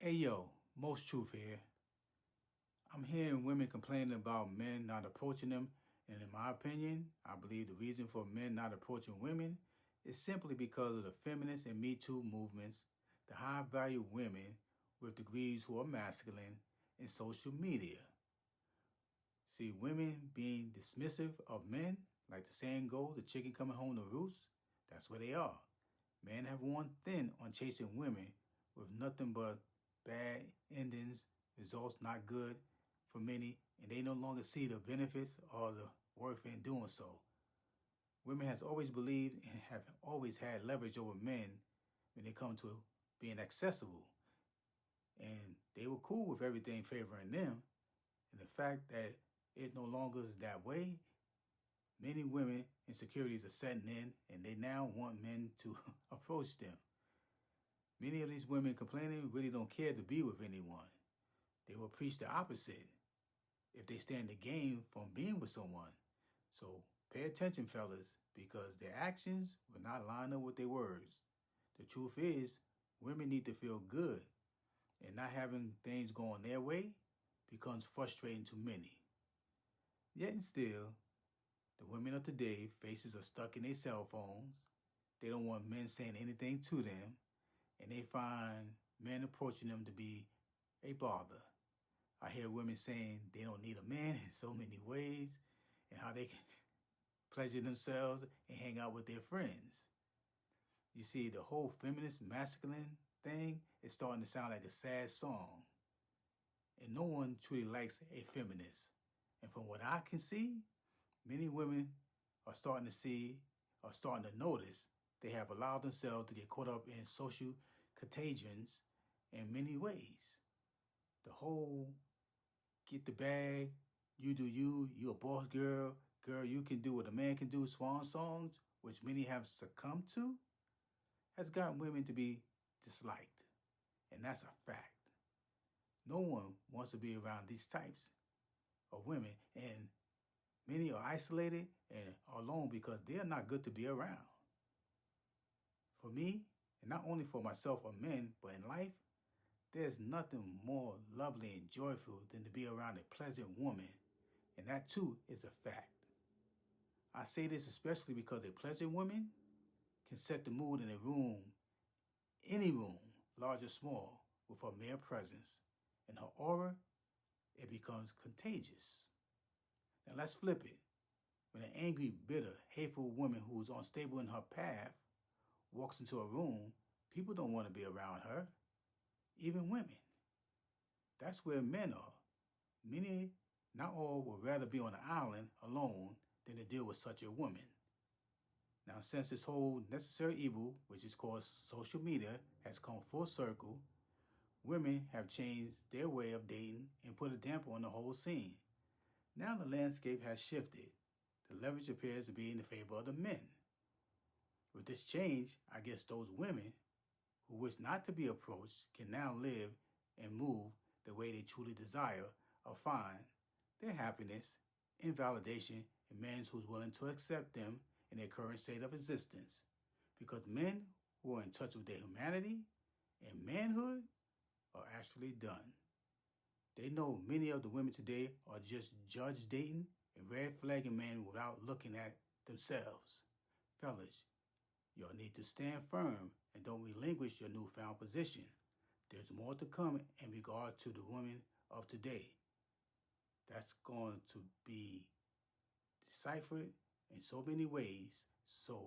Hey yo, most truth here. I'm hearing women complaining about men not approaching them, and in my opinion, I believe the reason for men not approaching women is simply because of the feminist and Me Too movements, the high value women with degrees who are masculine, and social media. See, women being dismissive of men, like the saying goes, the chicken coming home to roost, that's what they are. Men have worn thin on chasing women with nothing but bad endings, results not good for many, and they no longer see the benefits or the worth in doing so. Women has always believed and have always had leverage over men when they come to being accessible. And they were cool with everything favoring them. And the fact that it no longer is that way, many women insecurities are setting in and they now want men to approach them. Many of these women complaining really don't care to be with anyone. They will preach the opposite if they stand to gain from being with someone. So pay attention, fellas, because their actions will not line up with their words. The truth is, women need to feel good, and not having things going their way becomes frustrating to many. Yet and still, the women of today faces are stuck in their cell phones. They don't want men saying anything to them, and they find men approaching them to be a bother. I hear women saying they don't need a man in so many ways and how they can pleasure themselves and hang out with their friends. You see, the whole feminist masculine thing is starting to sound like a sad song. And no one truly likes a feminist. And from what I can see, many women are starting to notice they have allowed themselves to get caught up in social contagions in many ways. The whole get the bag, you do you a boss girl, you can do what a man can do, swan songs, which many have succumbed to, has gotten women to be disliked. And that's a fact. No one wants to be around these types of women, and many are isolated and alone because they are not good to be around. For me, and not only for myself or men, but in life, there's nothing more lovely and joyful than to be around a pleasant woman, and that too is a fact. I say this especially because a pleasant woman can set the mood in a room, any room, large or small, with her mere presence. And her aura, it becomes contagious. Now let's flip it. When an angry, bitter, hateful woman who is unstable in her path walks into a room, people don't want to be around her, even women. That's where men are. Many, not all, would rather be on an island alone than to deal with such a woman. Now, since this whole necessary evil, which is called social media, has come full circle, women have changed their way of dating and put a damper on the whole scene. Now the landscape has shifted. The leverage appears to be in the favor of the men. With this change, I guess those women who wish not to be approached can now live and move the way they truly desire or find their happiness and validation in men who's willing to accept them in their current state of existence. Because men who are in touch with their humanity and manhood are actually done. They know many of the women today are just judge dating and red flagging men without looking at themselves. Fellas, y'all need to stand firm and don't relinquish your newfound position. There's more to come in regard to the women of today. That's going to be deciphered in so many ways. So